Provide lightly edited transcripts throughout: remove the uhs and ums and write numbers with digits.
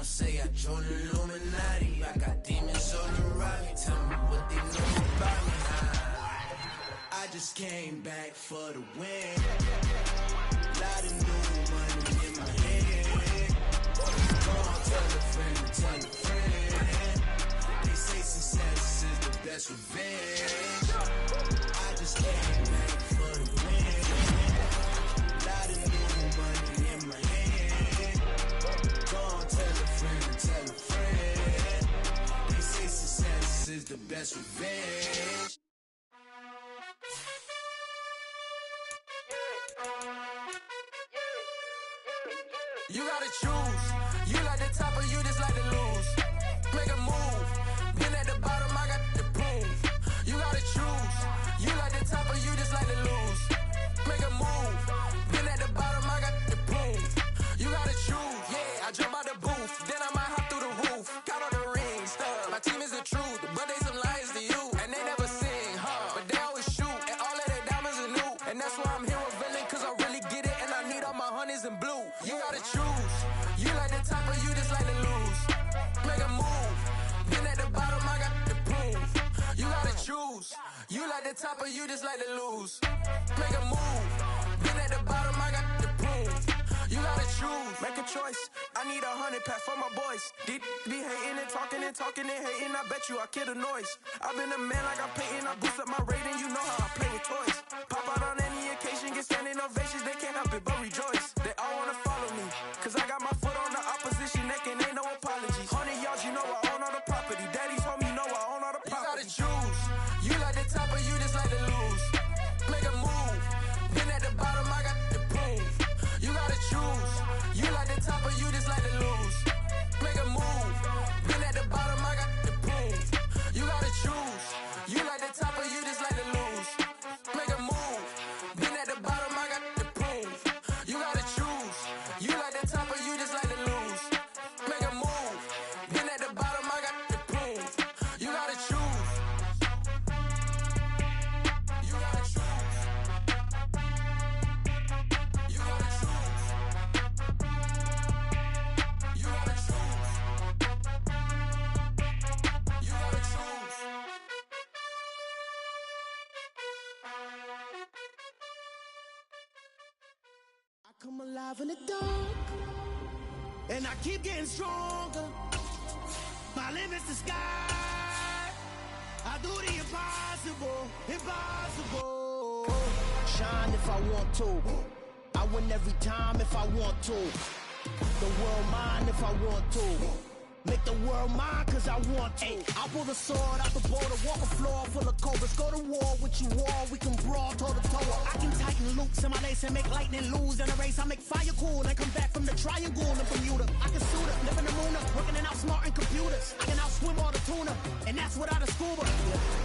I'ma say I joined the Illuminati. I got demons all around me. Tell me what they know about me. I just came back for the win. Lot of new money in my head. Go on, tell a friend, tell a friend. They say success is the best revenge. I just came back for the win. Lot of new money in my head. Go on, tell a friend. They say success is the best revenge. You gotta choose. You like the top or you just like to lose. Make a move. Been at the bottom, I got the proof. You gotta choose. You like the top or you just like to lose. Make a move. Been at the bottom, I got the proof. You gotta choose. Yeah, I jump out the booth. Then I might hop through the roof. Got all the rings, stuff. My team is the truth, but they some liars to you. And they never sing, but they always shoot. And all of their diamonds are new. And that's why I'm here revealing, cause I really get it. And I need all my honeys in blue. You gotta choose. You like the top or you just like to lose. Make a move. Been at the bottom, I got the proof. You gotta choose. You like the top or you just like to lose. Make a move. Been at the bottom, I got the proof. You gotta choose. Make a choice. I need 100 pack for my boys. Be hating and talking and hating. I bet you I kill the noise. I've been a man like I'm Peyton. I boost up my rating. You know how I play with toys. Pop out on any occasion, get standing ovations. They can't help it but rejoice. They all wanna follow me, cause I got my foot on the opposition neck and ain't no apologies. 100 yards, you know I own all the property. Daddy's home, you know I own all the property. You gotta choose. You like the top or you just like to lose. Make a move. Been at the bottom, I got the proof. You gotta choose. You like the top or you just like to lose. Make a move. Been at the bottom, I got the proof. You gotta choose. You like the top or you just like to lose. Make a move. Been at the bottom, I got the proof. You gotta choose. You like the top or you just like to lose. Make a move. Been at the bottom, I got the proof. You gotta choose. You gotta choose. You gotta choose. You gotta choose. You gotta choose. I come alive in the dark, and I keep getting stronger. My limit's the sky. I do the impossible, impossible. Shine if I want to. I win every time if I want to. The world mine if I want to. Make the world mine cause I want to. I pull the sword out the border, walk a floor full of cobras. Go to war with you war, we can brawl toe to toe. I can tighten loops in my lace and make lightning lose in a race. I make fire cool and come back from the triangle in Bermuda. I can suit up, live in the moon up, working and outsmarting computers. I can outswim all the tuna, and that's without a scuba.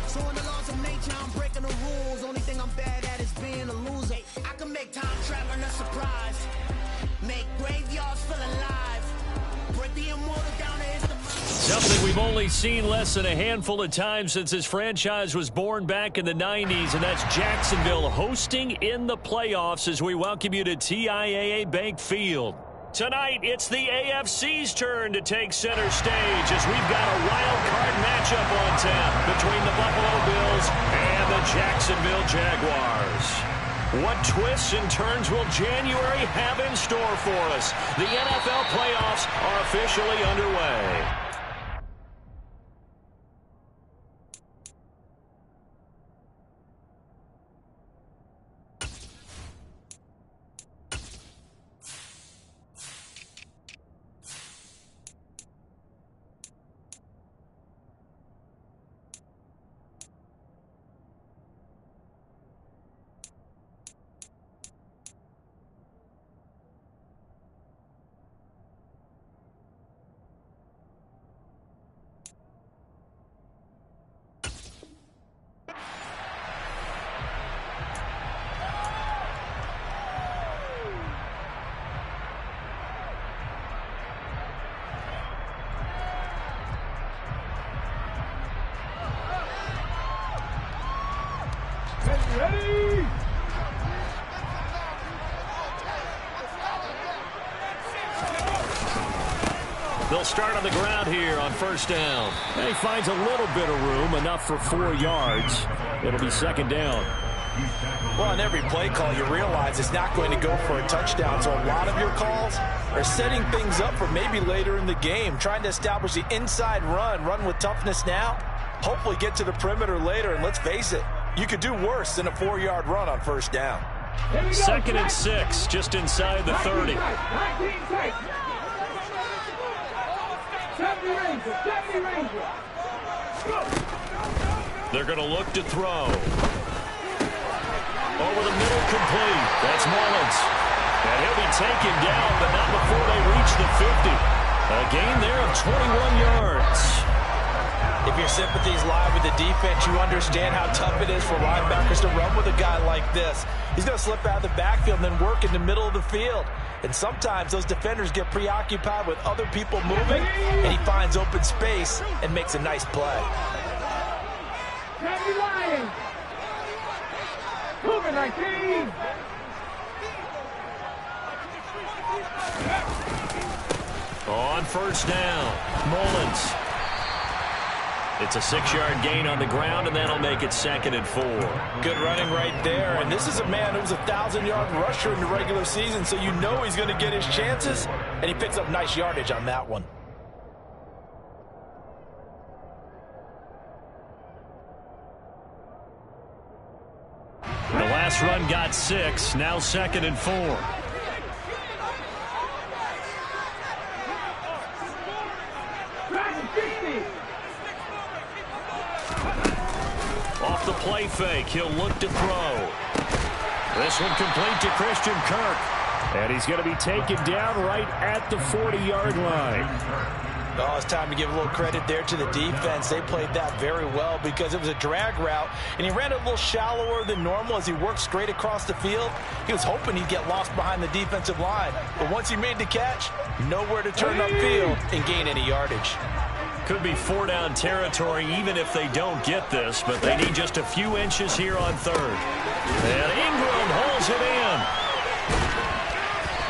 So in the laws of nature, I'm breaking the rules. Only thing I'm bad at is being a loser. I can make time traveling a surprise. Make graveyards feel alive. Break the immortal down to his demise. Something we've only seen less than a handful of times since this franchise was born back in the 90s, and that's Jacksonville hosting in the playoffs as we welcome you to TIAA Bank Field. Tonight, it's the AFC's turn to take center stage as we've got a wild card matchup on tap between the Buffalo Bills and the Jacksonville Jaguars. What twists and turns will January have in store for us? The NFL playoffs are officially underway. Ready? They'll start on the ground here on first down. And he finds a little bit of room, enough for 4 yards. It'll be second down. Well, on every play call, you realize it's not going to go for a touchdown. So a lot of your calls are setting things up for maybe later in the game, trying to establish the inside run with toughness now, hopefully get to the perimeter later. And let's face it, you could do worse than a 4-yard run on first down. Second and 6, just inside the 30. They're going to look to throw. Over the middle, complete. That's Mullins. And he'll be taken down, but not before they reach the 50. A gain there of 21 yards. If your sympathies lie with the defense, you understand how tough it is for linebackers to run with a guy like this. He's going to slip out of the backfield and then work in the middle of the field. And sometimes those defenders get preoccupied with other people moving, and he finds open space and makes a nice play. On first down, Mullins. It's a 6-yard gain on the ground, and that'll make it second and 4. Good running right there. And this is a man who was a 1,000-yard rusher in the regular season, so you know he's going to get his chances, and he picks up nice yardage on that one. The last run got 6, now second and 4. Off the play fake, he'll look to throw. This one complete to Christian Kirk. And he's going to be taken down right at the 40-yard line. Oh, it's time to give a little credit there to the defense. They played that very well because it was a drag route, and he ran it a little shallower than normal as he worked straight across the field. He was hoping he'd get lost behind the defensive line, but once he made the catch, nowhere to turn upfield and gain any yardage. Could be 4-down territory even if they don't get this, but they need just a few inches here on third. And Ingram holds it in.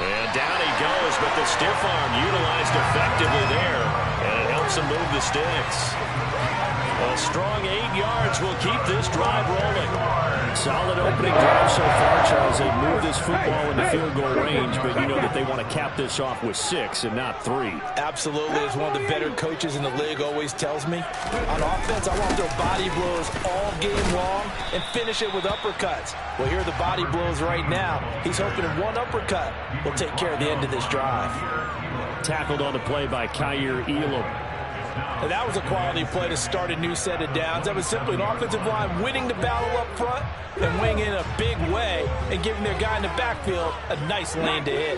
And down he goes, but the stiff arm utilized effectively there, and it helps him move the sticks. A strong 8 yards will keep this drive rolling. Solid opening drive so far, Charles. They've moved this football into field goal range, but you know that they want to cap this off with 6 and not 3. Absolutely. As one of the better coaches in the league always tells me, on offense, I want to throw body blows all game long and finish it with uppercuts. Well, here are the body blows right now. He's hoping one uppercut will take care of the end of this drive. Tackled on the play by Kyer Elam. And that was a quality play to start a new set of downs. That was simply an offensive line winning the battle up front and winning in a big way and giving their guy in the backfield a nice lane to hit.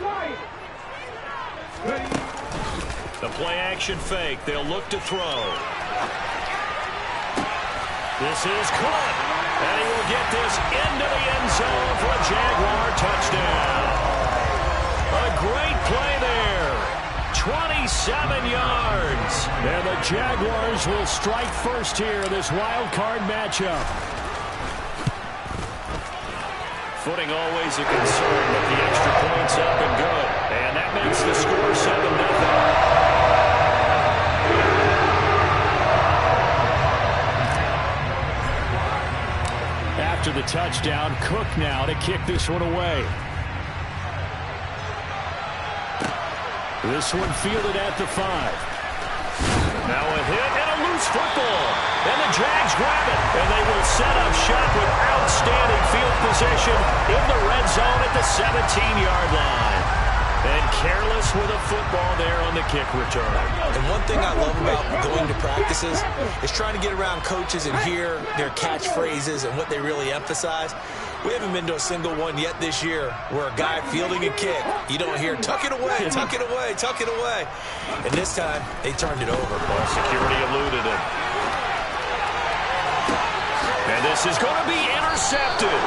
The play action fake. They'll look to throw. This is caught. And he will get this into the end zone for a Jaguar touchdown. A great play there. 27 yards. And the Jaguars will strike first here in this wild card matchup. Footing always a concern, but the extra point's up and good. And that makes the score 7-0. After the touchdown, Cook now to kick this one away. This one fielded at the 5. Now a hit and a loose football. And the Jags grab it. And they will set up shop with outstanding field position in the red zone at the 17-yard line. And careless with a football there on the kick return. And one thing I love about going to practices is trying to get around coaches and hear their catchphrases and what they really emphasize. We haven't been to a single one yet this year where a guy fielding a kick, you don't hear, tuck it away, tuck it away, tuck it away. And this time, they turned it over. Well, security eluded it. And this is going to be intercepted.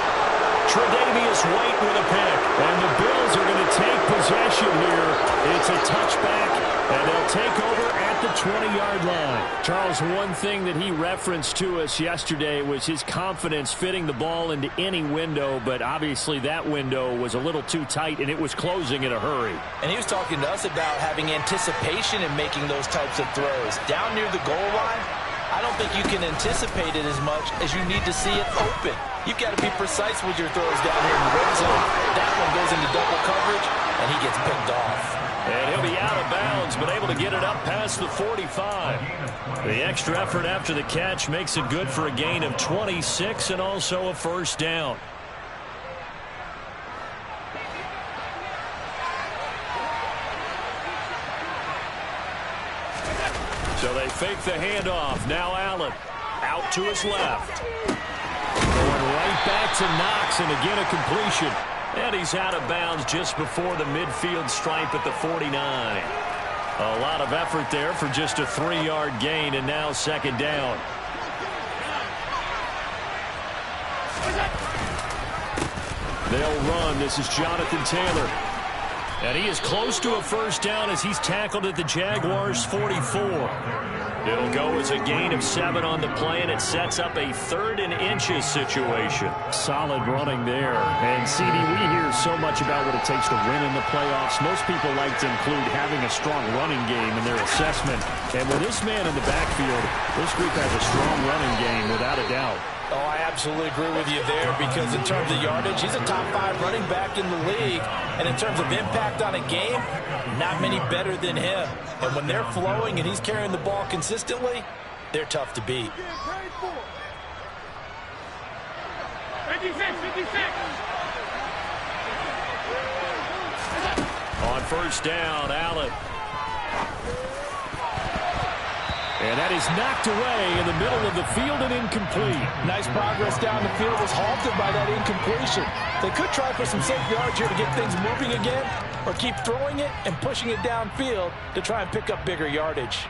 Tre'Davious White with a pick. And the Bills are going to take possession here. It's a touchback, and they'll take over at at the 20-yard line. Charles, one thing that he referenced to us yesterday was his confidence fitting the ball into any window, but obviously that window was a little too tight, and it was closing in a hurry. And he was talking to us about having anticipation in making those types of throws. Down near the goal line, I don't think you can anticipate it as much as you need to see it open. You've got to be precise with your throws down here in the red zone. That one goes into double coverage, and he gets picked off. And he'll be out of bounds, but able to get it up past the 45. The extra effort after the catch makes it good for a gain of 26 and also a first down. So they fake the handoff. Now Allen out to his left. Going right back to Knox, and again a completion. And he's out of bounds just before the midfield stripe at the 49. A lot of effort there for just a 3-yard gain, and now second down. They'll run. This is Jonathan Taylor. And he is close to a first down as he's tackled at the Jaguars' 44. It'll go as a gain of 7 on the play, and it sets up a 3rd and inches situation. Solid running there. And, CD, we hear so much about what it takes to win in the playoffs. Most people like to include having a strong running game in their assessment. And with this man in the backfield, this group has a strong running game without a doubt. Oh, I absolutely agree with you there, because in terms of yardage, he's a top 5 running back in the league. And in terms of impact on a game, not many better than him. And when they're flowing and he's carrying the ball consistently, they're tough to beat. 56. On first down, Allen. And that is knocked away in the middle of the field and incomplete. Nice progress down the field, was halted by that incompletion. They could try for some safe yards here to get things moving again, or keep throwing it and pushing it downfield to try and pick up bigger yardage.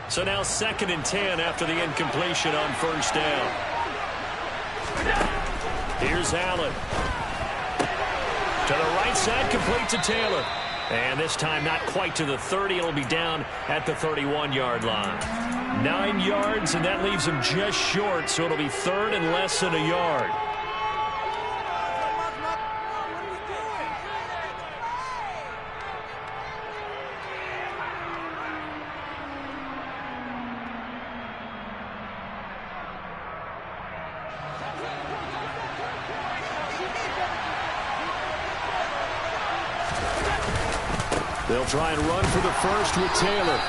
So now 2nd and 10 after the incompletion on first down. Here's Allen. To the right side, complete to Taylor. And this time not quite to the 30. It'll be down at the 31-yard line. 9 yards, and that leaves him just short, so it'll be 3rd and less than a yard. They'll try and run for the first with Taylor.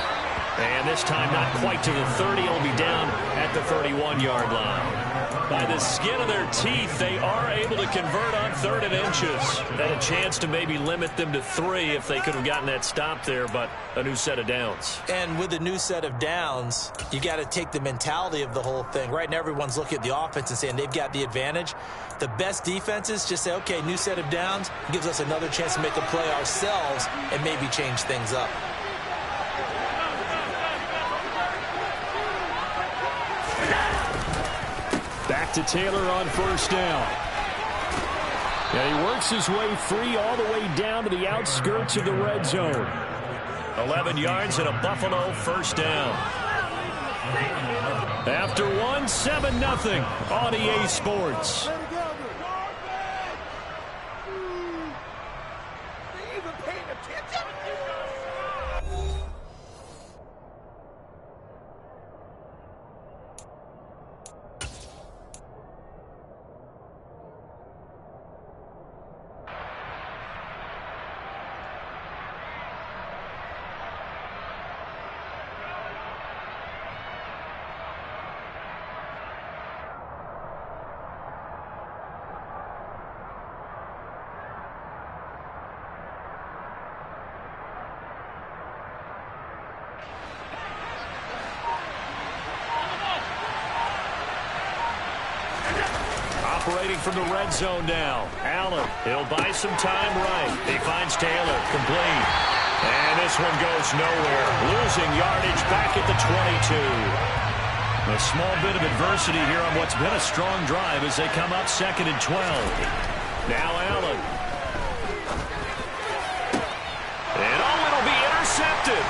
And this time not quite to the 30. It'll be down at the 31-yard line. By the skin of their teeth, they are able to convert on 3rd and inches. Had a chance to maybe limit them to 3 if they could have gotten that stop there, but a new set of downs. And with a new set of downs, you got to take the mentality of the whole thing. Right now, everyone's looking at the offense and saying they've got the advantage. The best defenses just say, okay, new set of downs, gives us another chance to make a play ourselves and maybe change things up. Back to Taylor on first down. And he works his way free all the way down to the outskirts of the red zone. 11 yards and a Buffalo first down. After 7-0 on EA Sports. Operating from the red zone now. Allen, he'll buy some time right. He finds Taylor, complete. And this this one goes nowhere. Losing yardage back at the 22. A small bit of adversity here on what's been a strong drive as they come up 2nd and 12. Now Allen. And it'll be intercepted.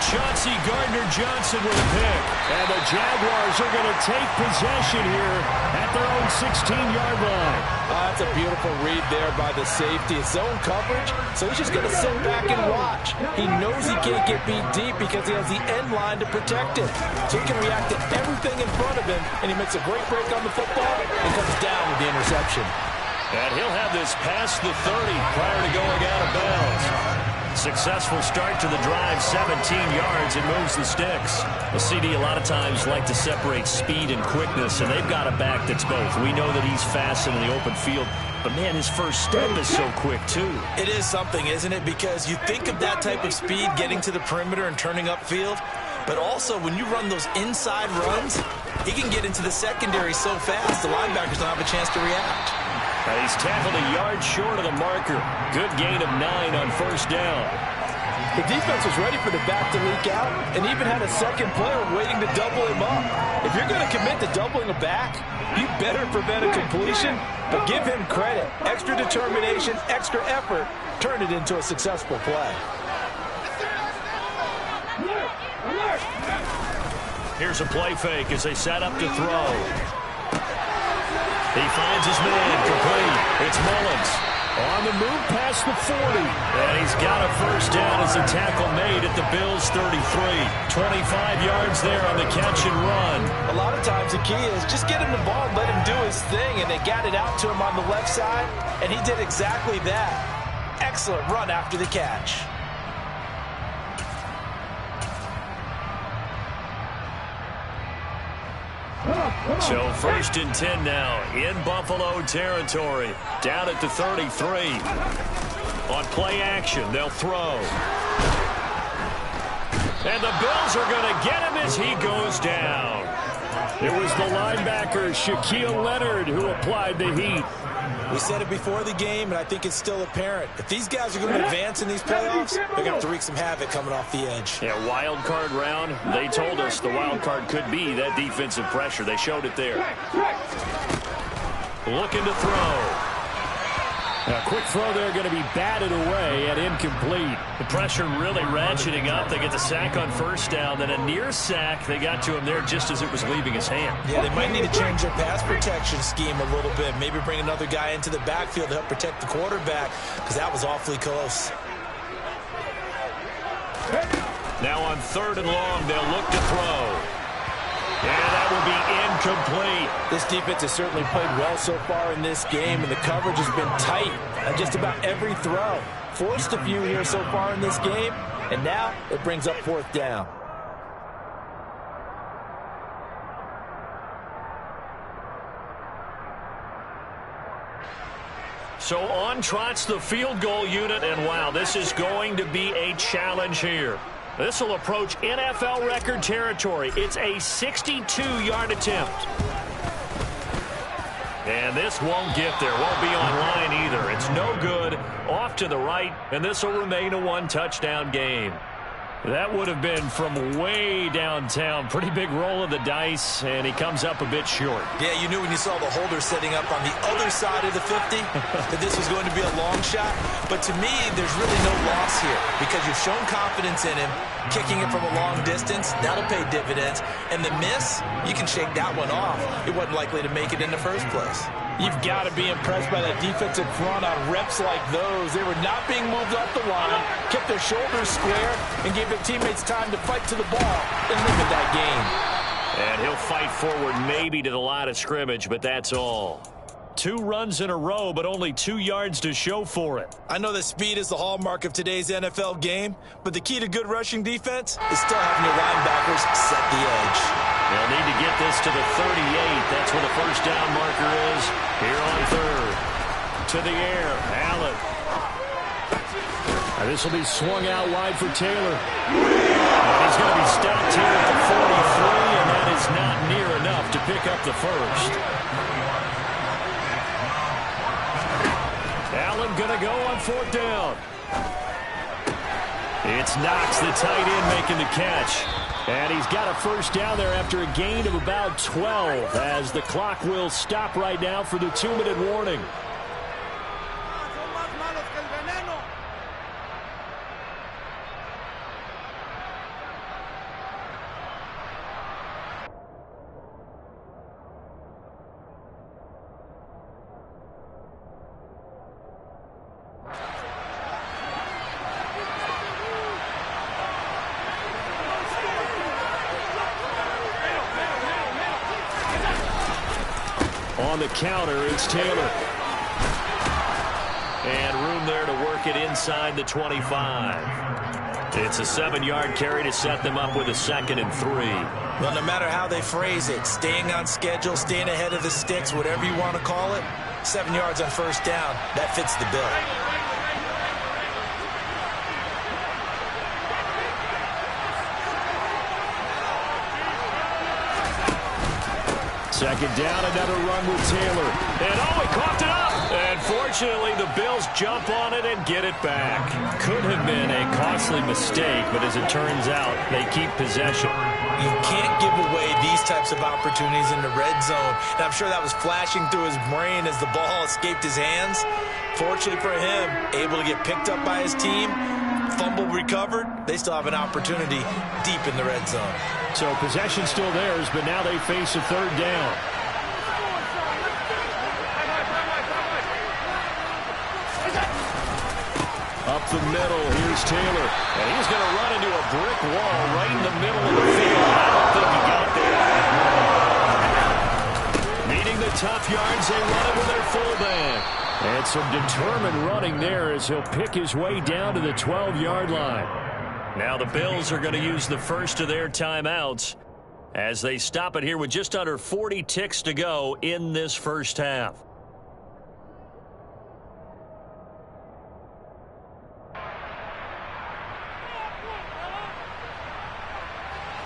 Chauncey Gardner-Johnson with a pick. And the Jaguars are going to take possession here at their own 16-yard line. That's a beautiful read there by the safety. It's zone coverage, so he's just going to sit back and watch. He knows he can't get beat deep because he has the end line to protect him. So he can react to everything in front of him, and he makes a great break on the football and comes down with the interception. And he'll have this past the 30 prior to going out of bounds. Successful start to the drive, 17 yards, and moves the sticks. The CD a lot of times like to separate speed and quickness, and they've got a back that's both. We know that he's fast in the open field, but man, his first step is so quick too. It is something, isn't it? Because you think of that type of speed getting to the perimeter and turning upfield, but also when you run those inside runs, he can get into the secondary so fast the linebackers don't have a chance to react. He's tackled a yard short of the marker. Good gain of 9 on first down. The defense was ready for the back to leak out and even had a second player waiting to double him up. If you're going to commit to doubling a back, you better prevent a completion, but give him credit. Extra determination, extra effort, turn it into a successful play. Here's a play fake as they set up to throw. He finds his man complete. It's Mullins on the move past the 40. And he's got a first down as a tackle made at the Bills' 33. 25 yards there on the catch and run. A lot of times the key is just get him the ball, let him do his thing, and they got it out to him on the left side, and he did exactly that. Excellent run after the catch. So 1st and 10 now in Buffalo territory. Down at the 33. On play action, they'll throw. And the Bills are going to get him as he goes down. It was the linebacker, Shaquille Leonard, who applied the heat. We said it before the game, and I think it's still apparent. If these guys are going to advance in these playoffs, they're going to have to wreak some havoc coming off the edge. Yeah, wild card round. They told us the wild card could be that defensive pressure. They showed it there. Looking to throw. A quick throw there going to be batted away and incomplete. The pressure really ratcheting up. They get the sack on first down, then a near sack. They got to him there just as it was leaving his hand. Yeah, they might need to change their pass protection scheme a little bit. Maybe bring another guy into the backfield to help protect the quarterback, because that was awfully close. Now on 3rd and long, they'll look to throw. And that will be incomplete. This defense has certainly played well so far in this game, and the coverage has been tight on just about every throw. Forced a few here so far in this game, and now it brings up 4th down. So on trots the field goal unit, and wow, this is going to be a challenge here. This will approach NFL record territory. It's a 62-yard attempt. And this won't get there. Won't be on line either. It's no good. Off to the right, and this will remain a one-touchdown game. That would have been from way downtown. Pretty big roll of the dice, and he comes up a bit short. Yeah, you knew when you saw the holder setting up on the other side of the 50 that this was going to be a long shot. But to me, there's really no loss here because you've shown confidence in him, kicking it from a long distance. That'll pay dividends. And the miss, you can shake that one off. It wasn't likely to make it in the first place. You've got to be impressed by that defensive front on reps like those. They were not being moved off the line, kept their shoulders square, and gave their teammates time to fight to the ball and limit that game. And he'll fight forward maybe to the line of scrimmage, but that's all. 2 runs in a row, but only 2 yards to show for it. I know that speed is the hallmark of today's NFL game, but the key to good rushing defense is still having your linebackers set the edge. They'll need to get this to the 38. That's where the first down marker is. Here on 3rd. To the air. Allen. And this will be swung out wide for Taylor. And he's going to be stopped here at the 43, and that is not near enough to pick up the first. Allen going to go on 4th down. It's Knox, the tight end, making the catch. And he's got a first down there after a gain of about 12 as the clock will stop right now for the 2-minute warning. On the counter, it's Taylor. And room there to work it inside the 25. It's a 7-yard carry to set them up with a 2nd and 3. Well, no matter how they phrase it, staying on schedule, staying ahead of the sticks, whatever you want to call it, 7 yards on first down, that fits the bill. Second down, another run with Taylor. And he coughed it up. And fortunately, the Bills jump on it and get it back. Could have been a costly mistake, but as it turns out, they keep possession. You can't give away these types of opportunities in the red zone. And I'm sure that was flashing through his brain as the ball escaped his hands. Fortunately for him, able to get picked up by his team, fumble recovered. They still have an opportunity deep in the red zone. So possession still theirs, but now they face a 3rd down. Up the middle, here's Taylor. And he's going to run into a brick wall right in the middle of the field. I don't think he got there. Needing the tough yards, they run it with their fullback. And some determined running there as he'll pick his way down to the 12-yard line. Now the Bills are going to use the first of their timeouts as they stop it here with just under 40 ticks to go in this first half.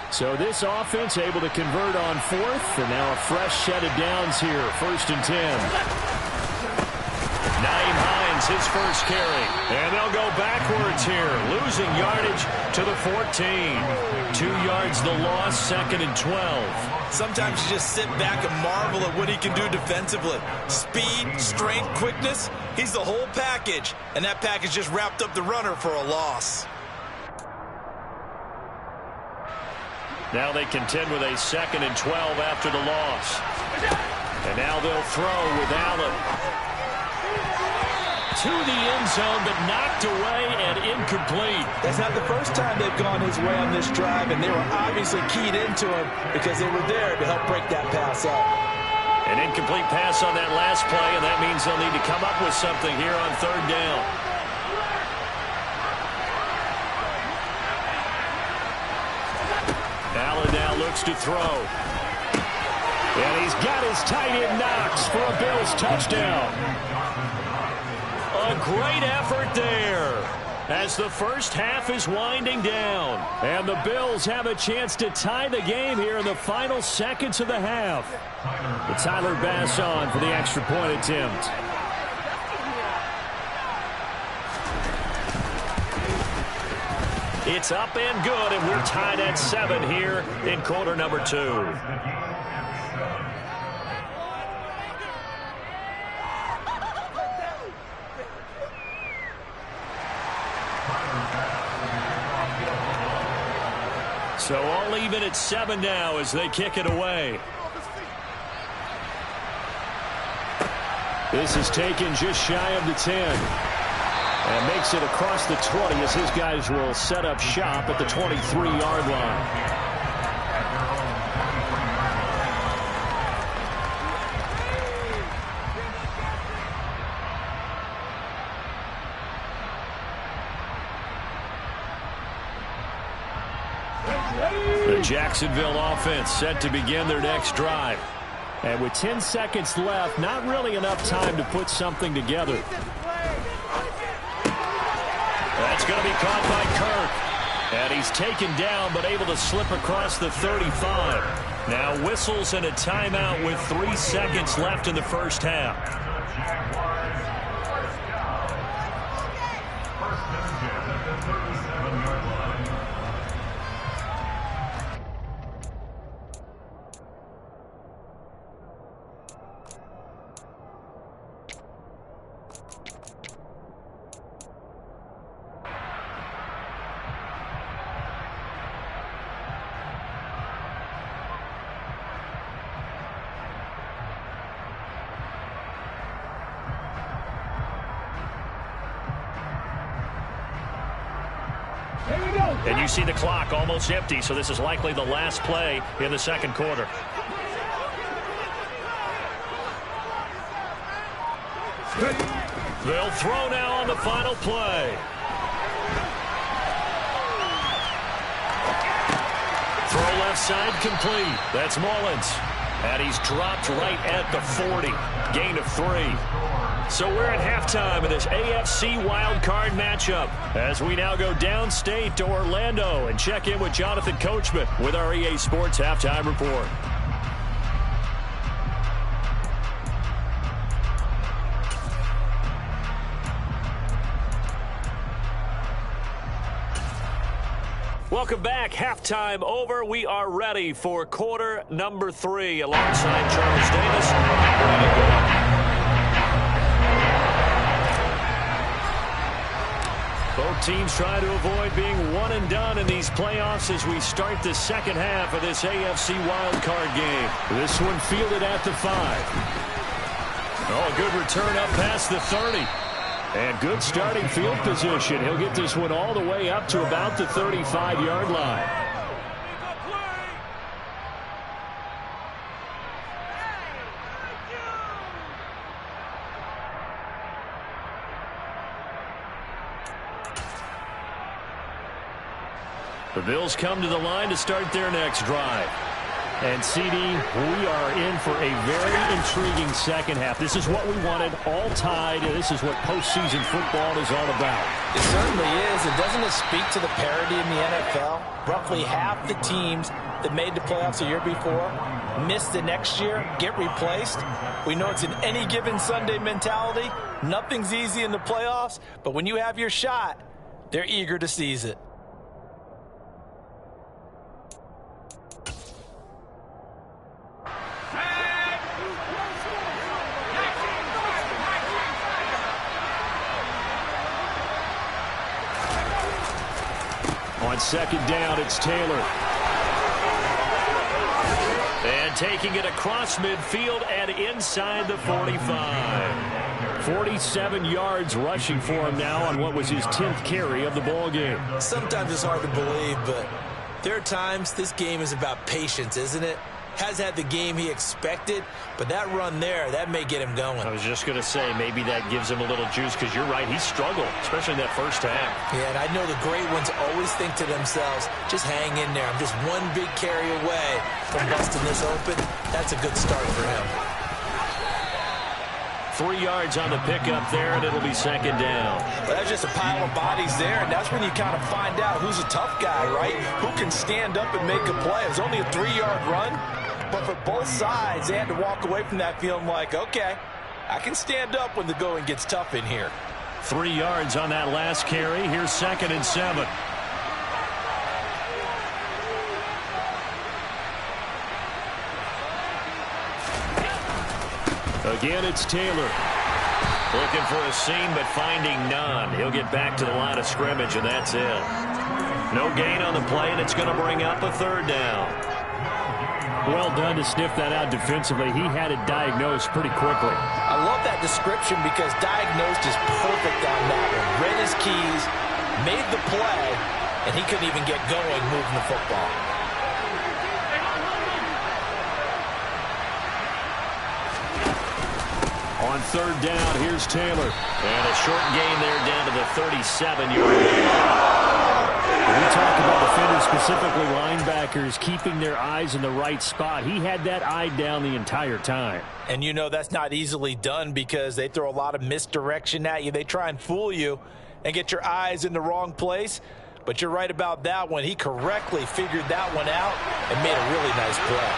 So this offense able to convert on 4th, and now a fresh set of downs here. 1st and 10. Naeem Hines, his first carry. And they'll go backwards here, losing yardage to the 14. 2 yards the loss, 2nd and 12. Sometimes you just sit back and marvel at what he can do defensively. Speed, strength, quickness, he's the whole package. And that package just wrapped up the runner for a loss. Now they contend with a 2nd and 12 after the loss. And now they'll throw with Allen. To the end zone, but knocked away and incomplete. That's not the first time they've gone his way on this drive, and they were obviously keyed into him because they were there to help break that pass up. An incomplete pass on that last play, and that means they'll need to come up with something here on 3rd down. Allen now looks to throw. And he's got his tight end Knox for a Bills touchdown. A great effort there as the first half is winding down. And the Bills have a chance to tie the game here in the final seconds of the half. With Tyler Bass on for the extra point attempt. It's up and good, and we're tied at 7 here in quarter number 2. So all even at 7 now as they kick it away. This is taken just shy of the 10. And makes it across the 20 as his guys will set up shop at the 23-yard line. The Jacksonville offense set to begin their next drive. And with 10 seconds left, not really enough time to put something together. That's going to be caught by Kirk. And he's taken down but able to slip across the 35. Now whistles and a timeout with 3 seconds left in the first half. And you see the clock almost empty, so this is likely the last play in the second quarter. They'll throw now on the final play. Throw left side complete. That's Mullins. And he's dropped right at the 40. Gain of 3. So we're at halftime of this AFC wildcard matchup as we now go downstate to Orlando and check in with Jonathan Coachman with our EA Sports Halftime Report. Welcome back. Halftime over. We are ready for quarter number 3 alongside Charles Davis. Brandon Gordon. Both teams try to avoid being one and done in these playoffs as we start the second half of this AFC wildcard game. This one fielded at the 5. Oh, a good return up past the 30. And good starting field position. He'll get this one all the way up to about the 35-yard line. The Bills come to the line to start their next drive. And, CD, we are in for a very intriguing second half. This is what we wanted, all tied, and this is what postseason football is all about. It certainly is. And doesn't it speak to the parity in the NFL? Roughly half the teams that made the playoffs the year before miss the next year, get replaced. We know it's an any given Sunday mentality. Nothing's easy in the playoffs, but when you have your shot, they're eager to seize it. On second down, it's Taylor. And taking it across midfield and inside the 45. 47 yards rushing for him now on what was his 10th carry of the ball game. Sometimes it's hard to believe, but there are times this game is about patience, isn't it? Has had the game he expected, but that run there, that may get him going. I was just going to say, maybe that gives him a little juice, because you're right, he struggled, especially in that first half. Yeah, and I know the great ones always think to themselves, just hang in there. I'm just one big carry away from busting this open. That's a good start for him. 3 yards on the pickup there, and it'll be second down. But that's just a pile of bodies there, and that's when you kind of find out who's a tough guy, right? Who can stand up and make a play. It was only a 3-yard run. But for both sides, they had to walk away from that feeling like, okay, I can stand up when the going gets tough in here. 3 yards on that last carry. Here's 2nd and 7. Again, it's Taylor. Looking for a seam, but finding none. He'll get back to the line of scrimmage, and that's it. No gain on the play, and it's going to bring up a 3rd down. Well done to sniff that out defensively. He had it diagnosed pretty quickly. I love that description because diagnosed is perfect on that one. Read his keys, made the play, and he couldn't even get going moving the football. On 3rd down, here's Taylor. And a short gain there down to the 37-yard line. We talk about defenders, specifically linebackers, keeping their eyes in the right spot. He had that eye down the entire time. And you know that's not easily done because they throw a lot of misdirection at you. They try and fool you and get your eyes in the wrong place. But you're right about that one. He correctly figured that one out and made a really nice play.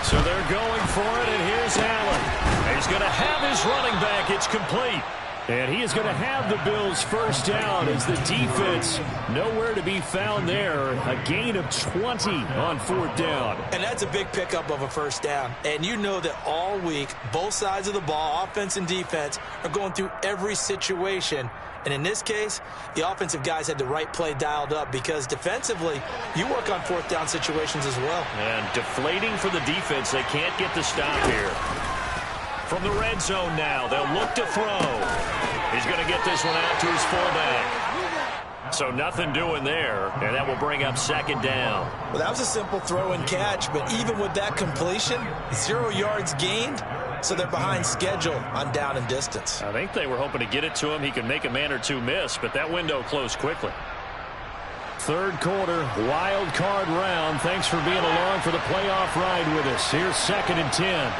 So they're going for it, and here's Allen. He's going to have his running back. It's complete. And he is going to have the Bills' first down as the defense nowhere to be found there. A gain of 20 on 4th down. And that's a big pickup of a first down. And you know that all week, both sides of the ball, offense and defense, are going through every situation And in this case, the offensive guys had the right play dialed up because defensively, you work on fourth down situations as well. And deflating for the defense. They can't get the stop here. From the red zone now, they'll look to throw. He's going to get this one out to his fullback. So nothing doing there, and that will bring up second down. Well, that was a simple throw and catch, but even with that completion, 0 yards gained, so they're behind schedule on down and distance. I think they were hoping to get it to him. He could make a man or two miss, but that window closed quickly. Third quarter, wild card round. Thanks for being along for the playoff ride with us. Here's 2nd and 10.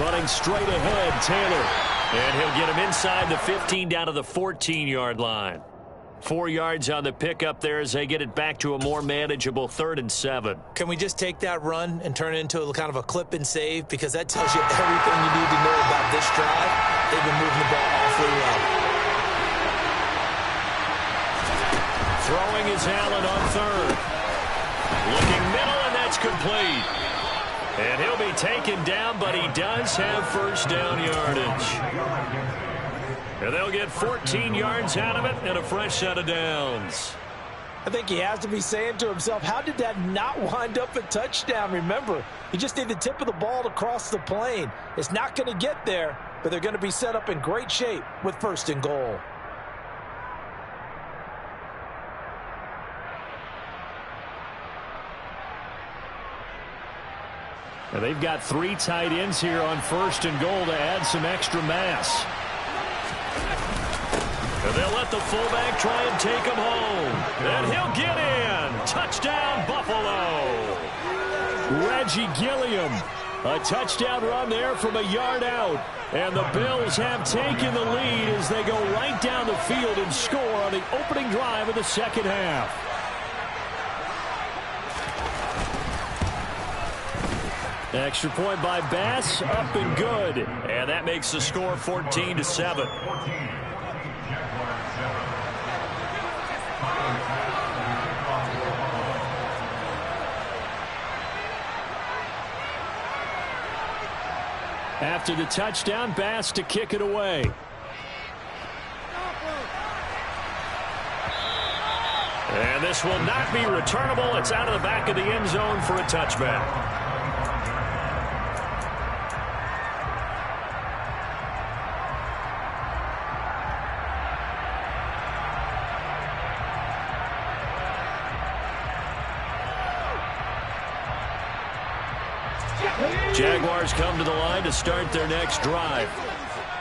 Running straight ahead, Taylor. And he'll get him inside the 15 down to the 14-yard line. 4 yards on the pickup there as they get it back to a more manageable 3rd and 7. Can we just take that run and turn it into a kind of a clip and save? Because that tells you everything you need to know about this drive. They've been moving the ball awfully well. Throwing is Allen on 3rd. Looking middle, and that's complete. And he'll be taken down, but he does have first down yardage. And they'll get 14 yards out of it and a fresh set of downs. I think he has to be saying to himself, how did that not wind up a touchdown? Remember, you just need the tip of the ball to cross the plane. It's not going to get there, but they're going to be set up in great shape with 1st and goal. And they've got 3 tight ends here on 1st and goal to add some extra mass. And they'll let the fullback try and take him home. And he'll get in. Touchdown, Buffalo. Reggie Gilliam. A touchdown run there from a yard out. And the Bills have taken the lead as they go right down the field and score on the opening drive of the second half. Extra point by Bass, up and good. And that makes the score 14-7. After the touchdown, Bass to kick it away. And this will not be returnable. It's out of the back of the end zone for a touchback. Jaguars come to the line to start their next drive.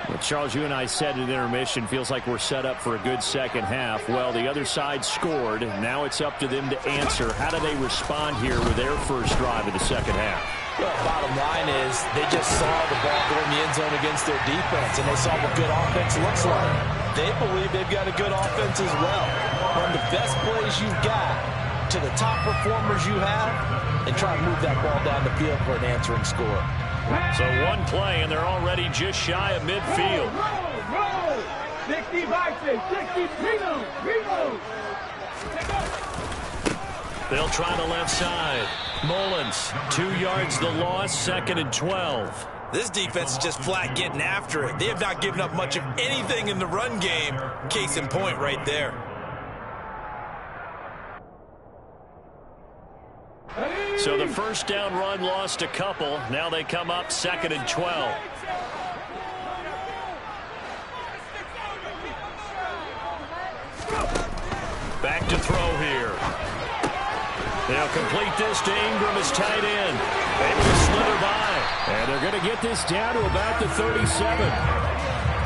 Well, Charles, you and I said at intermission, feels like we're set up for a good second half. Well, the other side scored. Now it's up to them to answer. How do they respond here with their first drive of the second half? Well, bottom line is they just saw the ball go in the end zone against their defense, and they saw what good offense looks like. They believe they've got a good offense as well. Run the best plays you've got to the top performers you have, and try to move that ball down the field for an answering score. So one play, and they're already just shy of midfield. Roll! 60 boxes, 60 Primo! They'll try the left side. Mullins, 2 yards the loss, 2nd and 12. This defense is just flat getting after it. They have not given up much of anything in the run game. Case in point right there. So the first down run lost a couple. Now they come up 2nd and 12. Back to throw here. They'll complete this to Ingram as tight end. Able to slither by. And they're going to get this down to about the 37.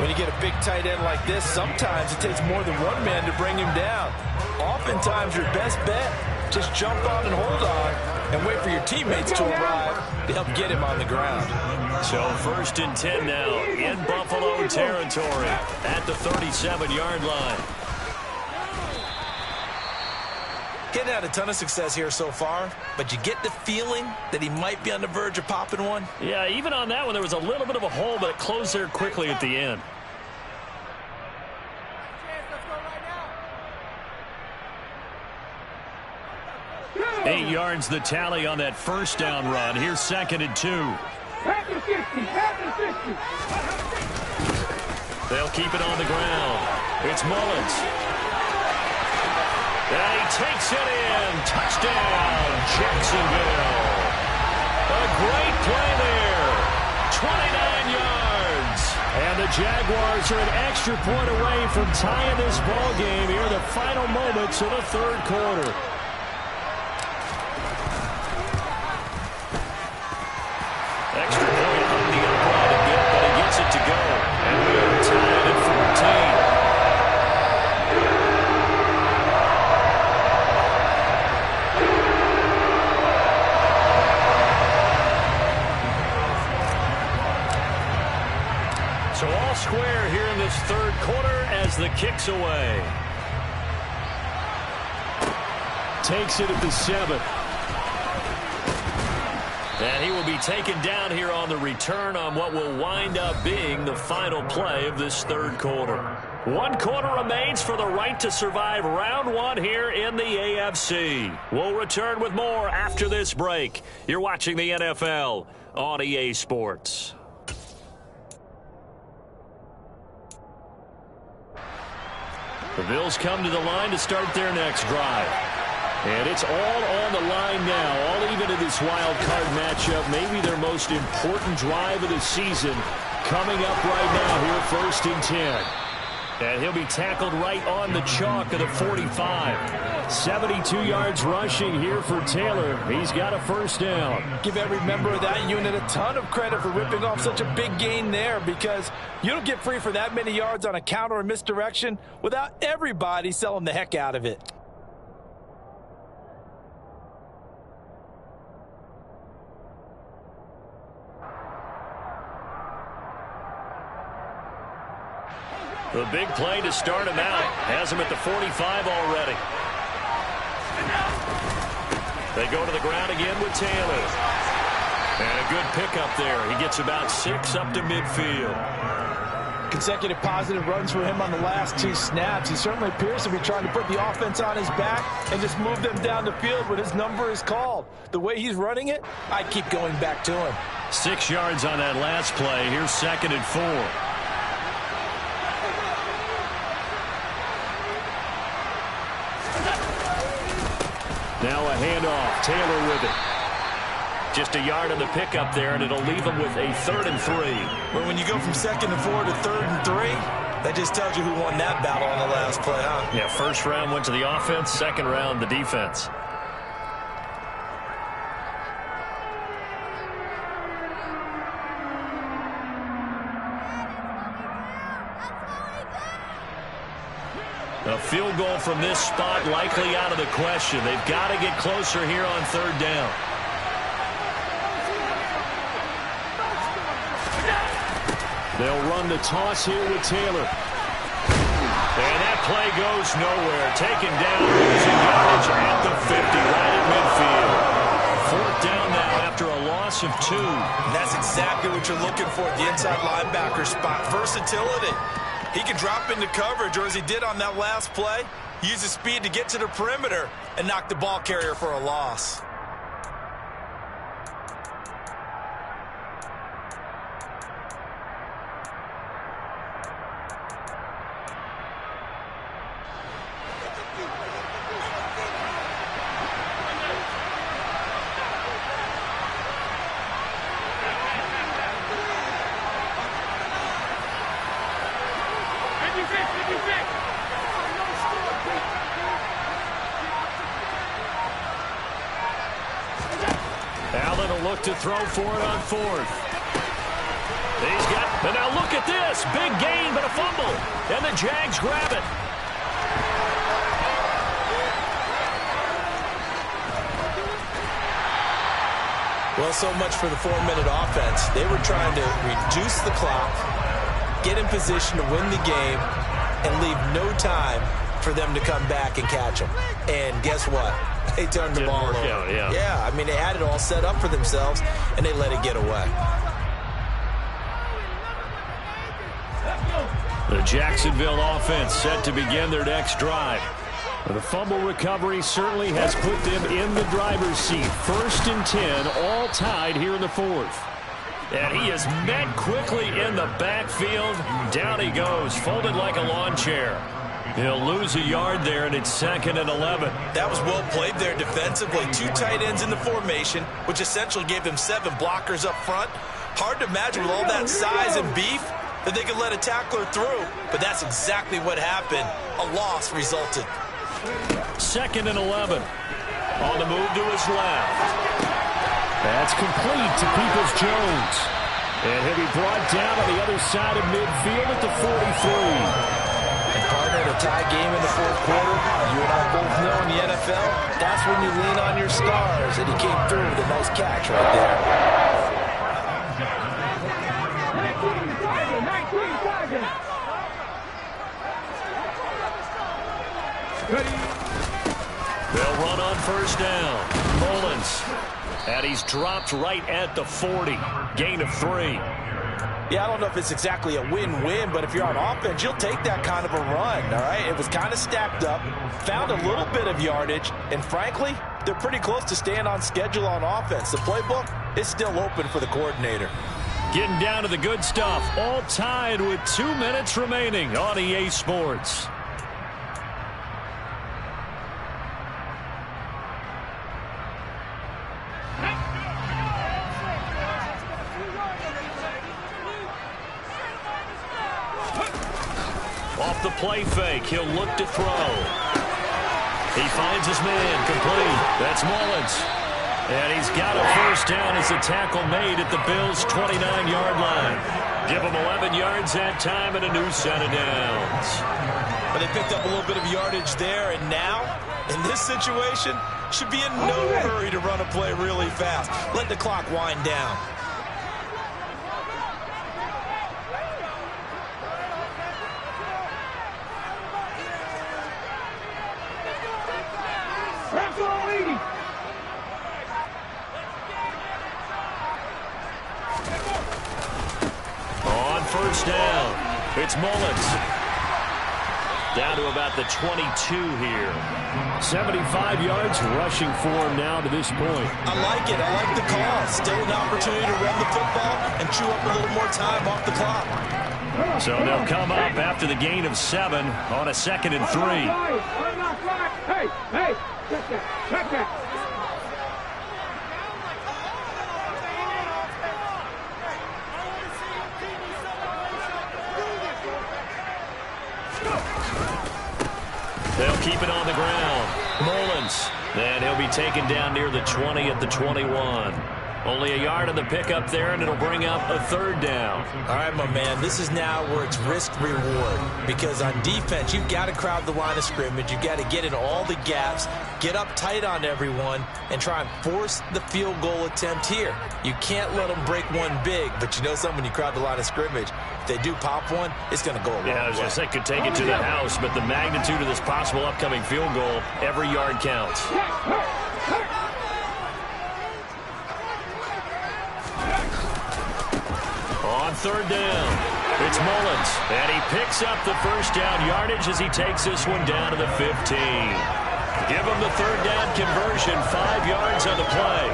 When you get a big tight end like this, sometimes it takes more than one man to bring him down. Oftentimes your best bet, just jump on and hold on and wait for your teammates to arrive to help get him on the ground. So 1st and 10 now in Buffalo territory at the 37-yard line. Getting had a ton of success here so far, but you get the feeling that he might be on the verge of popping one. Yeah, even on that one, there was a little bit of a hole, but it closed there quickly at the end. Go! 8 yards the tally on that first down run. Here's 2nd and 2. Back to 50, back to 50. They'll keep it on the ground. It's Mullins. And he takes it in. Touchdown, Jacksonville. A great play there. 29 yards. And the Jaguars are an extra point away from tying this ball game here in the final moments of the third quarter. Extra point on the upright a bit, but he gets it to go. And we are tied at 14. So all square here in this third quarter as the kick's away. Takes it at the 7. And he will be taken down here on the return on what will wind up being the final play of this third quarter. 1 quarter remains for the right to survive round 1 here in the AFC. We'll return with more after this break. You're watching the NFL on EA Sports. The Bills come to the line to start their next drive. And it's all on the line now, all even in this wild card matchup. Maybe their most important drive of the season coming up right now here, 1st and 10. And he'll be tackled right on the chalk of the 45. 72 yards rushing here for Taylor. He's got a first down. Give every member of that unit a ton of credit for ripping off such a big gain there, because you don't get free for that many yards on a counter or misdirection without everybody selling the heck out of it. The big play to start him out. Has him at the 45 already. They go to the ground again with Taylor. And a good pickup there. He gets about 6 up to midfield. Consecutive positive runs for him on the last 2 snaps. He certainly appears to be trying to put the offense on his back and just move them down the field when his number is called. The way he's running it, I keep going back to him. 6 yards on that last play. Here's 2nd and 4. Now a handoff. Taylor with it. Just a yard on the pickup there, and it'll leave him with a 3rd and 3. Well, when you go from 2nd and 4 to 3rd and 3, that just tells you who won that battle on the last play, huh? Yeah, 1st round went to the offense, 2nd round the defense. A field goal from this spot likely out of the question. They've got to get closer here on 3rd down. They'll run the toss here with Taylor. And that play goes nowhere. Taken down, losing yardage at the 50, right at midfield. 4th down now after a loss of 2. And that's exactly what you're looking for at the inside linebacker spot. Versatility. He can drop into coverage, or as he did on that last play, use his speed to get to the perimeter and knock the ball carrier for a loss. Allen will look to throw for it on 4th. He's got, and now look at this. Big gain, but a fumble. And the Jags grab it. Well, so much for the 4-minute offense. They were trying to reduce the clock, get in position to win the game, and leave no time for them to come back and catch them. And guess what? They turned the ball over. Yeah, I mean, they had it all set up for themselves, and they let it get away. The Jacksonville offense set to begin their next drive. The fumble recovery certainly has put them in the driver's seat. 1st and 10, all tied here in the 4th. And he is met quickly in the backfield. Down he goes, folded like a lawn chair. He'll lose a yard there, and it's 2nd and 11. That was well played there defensively. 2 tight ends in the formation, which essentially gave them 7 blockers up front. Hard to imagine with all that size and beef that they could let a tackler through, but that's exactly what happened. A loss resulted. 2nd and 11. On the move to his left. That's complete to Peoples-Jones. And he'll be brought down on the other side of midfield at the 43. Partner, a tie game in the 4th quarter. You and I both know in the NFL, that's when you lean on your stars, and he came through with a nice catch right there. 19. They'll run on 1st down. Mullins. And he's dropped right at the 40. Gain of 3. Yeah, I don't know if it's exactly a win-win, but if you're on offense, you'll take that kind of a run, all right? It was kind of stacked up, found a little bit of yardage, and frankly, they're pretty close to staying on schedule on offense. The playbook is still open for the coordinator. Getting down to the good stuff, all tied with 2 minutes remaining on EA Sports. Off the play fake, he'll look to throw. He finds his man, complete. That's Mullins. And he's got a 1st down as the tackle made at the Bills' 29-yard line. Give him 11 yards that time and a new set of downs. But they picked up a little bit of yardage there, and now, in this situation, should be in no hurry to run a play really fast. Let the clock wind down. On 1st down, it's Mullins. Down to about the 22 here. 75 yards rushing for him now to this point. I like it. I like the call. Still an opportunity to run the football and chew up a little more time off the clock. So they'll come up after the gain of 7 on a 2nd and 3. Hey, check that. They'll keep it on the ground. Mullins. Then he'll be taken down near the 20 at the 21. Only a yard on the pickup there, and it'll bring up a 3rd down. All right, my man, this is now where it's risk-reward. Because on defense, you've got to crowd the line of scrimmage. You've got to get in all the gaps, get up tight on everyone, and try and force the field goal attempt here. You can't let them break one big, but you know something, when you crowd the line of scrimmage, if they do pop one, it's going to go a long way. Yeah, I was going to say, could take it to the house, but the magnitude of this possible upcoming field goal, every yard counts. On 3rd down, it's Mullins, and he picks up the 1st down yardage as he takes this one down to the 15. Give him the 3rd down conversion, 5 yards on the play.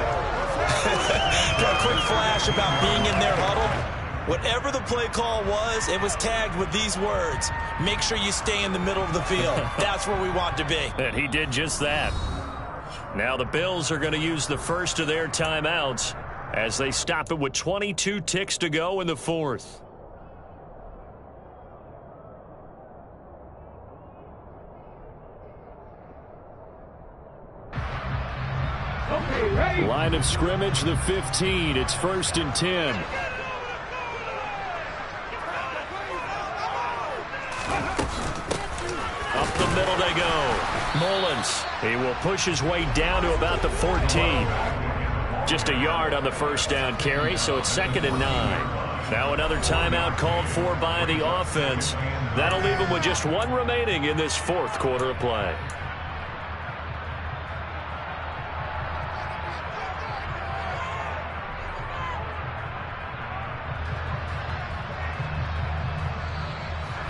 Got a quick flash about being in their huddle. Whatever the play call was, it was tagged with these words: make sure you stay in the middle of the field. That's where we want to be. And he did just that. Now the Bills are going to use the first of their timeouts as they stop it with 22 ticks to go in the 4th. Line of scrimmage, the 15. It's 1st and 10. Up the middle they go. Mullins, he will push his way down to about the 14. Just a yard on the 1st down carry, so it's 2nd and 9. Now another timeout called for by the offense. That'll leave them with just 1 remaining in this 4th quarter of play.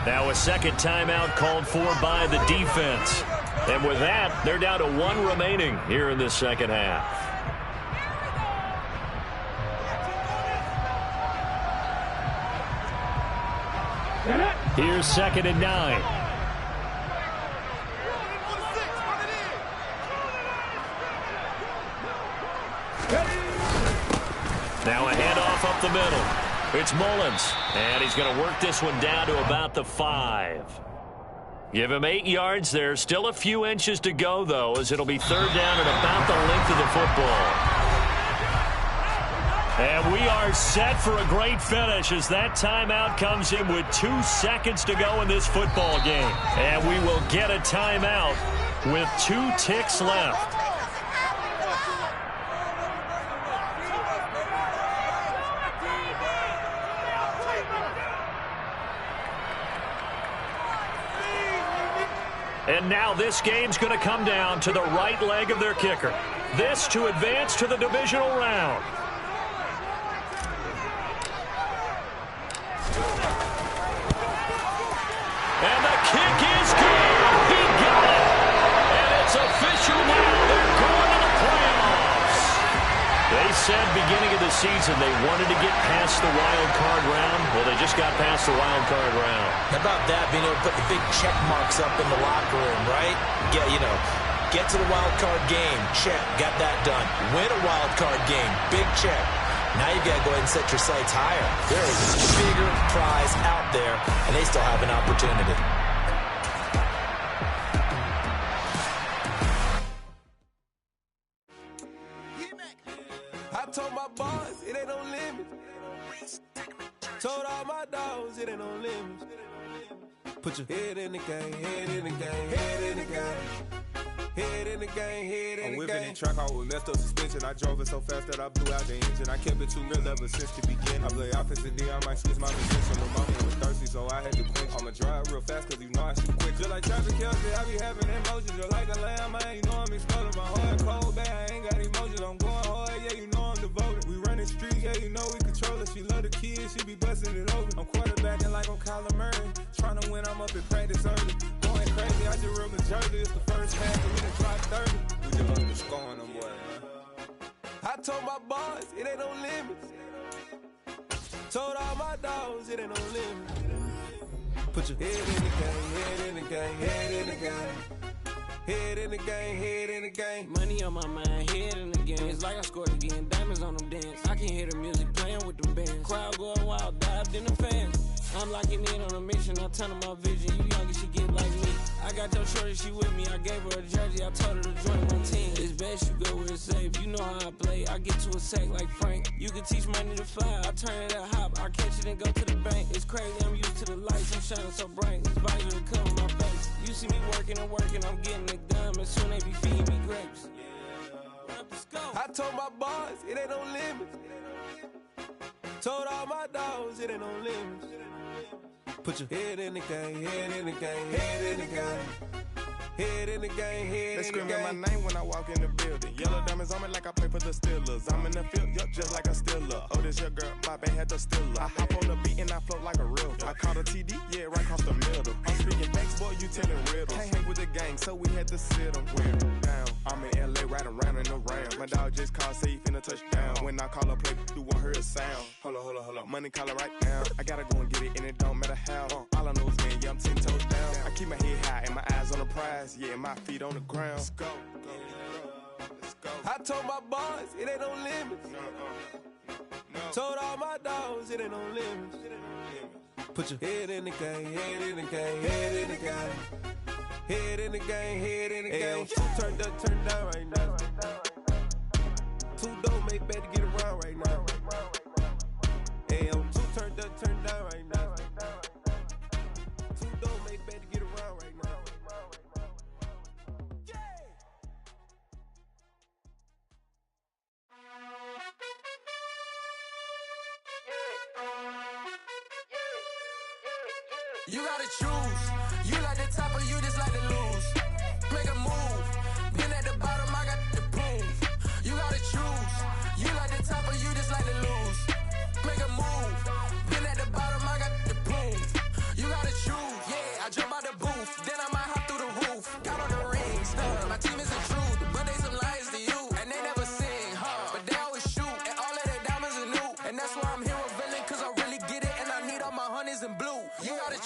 Now a 2nd timeout called for by the defense. And with that, they're down to 1 remaining here in the 2nd half. Here's 2nd and 9. Now a handoff up the middle. It's Mullins, and he's going to work this one down to about the 5. Give him 8 yards there. Still a few inches to go, though, as it'll be 3rd down and about the length of the football. And we are set for a great finish as that timeout comes in with 2 seconds to go in this football game. And we will get a timeout with 2 ticks left. And now this game's going to come down to the right leg of their kicker. This to advance to the divisional round. And the kick is good. He got it. And it's official now. They're going to the playoffs. They said beginning of the season they wanted to get past the wild card round. Well, they just got past the wild card round. How about that, being able to put the big check marks up in the locker room, right? Get to the wild card game, check, got that done. Win a wild card game, big check. Now you've got to go ahead and set your sights higher. There is a bigger prize out there, and they still have an opportunity. I told my boys it ain't no limit. Told all my dogs it ain't no limit. Put your head in the game, head in the game, head in the game. Head in the game, head in the game. I'm whipping in track out with messed up suspension. I drove it so fast that I blew out the engine. I kept it too real ever since the beginning. I play offensive D, I might switch my position. The mama was thirsty, so I had to quench. I'ma drive real fast, cause you know I shoot quick. Just like traffic Kelsey, I be having emotions. Just like a lamb, man, you know I'm exploding. My heart cold, bad, I ain't got emotions. I'm going hard, yeah, you know I'm devoted. We running streets, yeah, you know we control it. She love the kids, she be busting it over. I'm quarterbacking like I'm Kyler Murray. Trying to win, I'm up in practice early. Going crazy, I just real Jersey. It's the first half, and we done dropped 30. We just underscoring them, boy, man. I told my boys it ain't no limits. Told all my dogs it ain't no limits. Put your head in the game, head in the game, head in the game. Head in the game, head in the game. Money on my mind, head in the game. It's like I scored again, diamonds on them dance. I can hear the music playing with them bands. Crowd going wild, dived in the fans. I'm locking in on a mission, I turn on my vision. You young and she get like me. I got your shorty, she with me. I gave her a jersey, I told her to join my team. It's best you go where it's safe. You know how I play. I get to a sack like Frank. You can teach money to fly. I turn it at hop. I catch it and go to the bank. It's crazy, I'm used to the lights. I'm shining so bright. This visor to cover my face. You see me working and working, I'm getting it done. And soon they be feeding me grapes. I told my boys it ain't no limits. Told all my dogs it ain't no limits. Put your head in the game, head in the game, head in the game. Head in the game, head in the game. They screaming my name when I walk in the building. Yellow diamonds on me like I play for the Steelers. I'm in the field, yup, just like a Steeler. Oh, this your girl, my band had the Steeler. I hop on the beat and I float like a river. I caught a TD, yeah, right across the middle. I'm speaking thanks, boy, you telling riddles. Can't hang with the gang, so we had to sit them down. I'm in LA, riding around in the Ram. My dog just called, say he finna touchdown. When I call a play, you won't hear a sound. Hold up, money calling right now. I gotta go and get it, and it don't matter how. All I know is man, yeah, I'm 10 toes down. I keep my head high and my eyes on the prize. Yeah, and my feet on the ground. Let's go. I told my boys it ain't no limits. Told all my dogs it ain't no limits. Put your head in the game, head in the game, head in the game. Head in the game, head in the game. Turned up, turned down right now. Too dope, make better get around right now. Hey, I'm too turned up, turned down right now. Too dope, make better get around right now. You gotta choose. You like the top or you just like to lose. Make a move. Been at the bottom, I got the proof. You gotta choose. You like the top or you just like to lose. Make a move. Been at the bottom, I got the proof. You gotta choose. Yeah, I jump out the booth. Then I might hop through the roof. Got on the rings. My team is the truth. But they some liars to you. And they never sing, huh? But they always shoot. And all of their diamonds are new. And that's why I'm here revealing. Cause I really get it. And I need all my honeys in blue. You gotta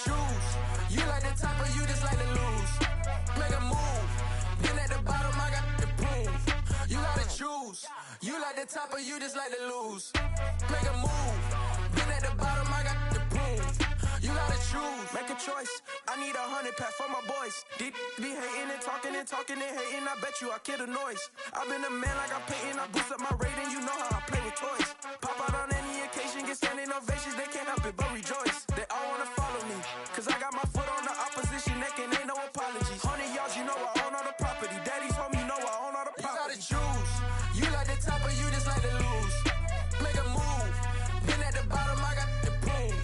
choose. You like the top or you just like to lose. Make a move. Been at the bottom, I got the proof. You gotta choose. Make a choice. I need 100 pack for my boys. Deep be hating and talking and hating. I bet you I kill the noise. I've been a man like I'm painting. I boost up my rating. You know how I play with toys. Pop out on any occasion, get standing ovations. They can't help it but rejoice. They all wanna follow me, cause I got my foot on the opposition neck and ain't no apologies. 100 yards, you know I own all the property. Daddy's home, you know I own all the property. You gotta choose. You like the top or you just like to lose. Make a move. Been at the bottom, I got the proof.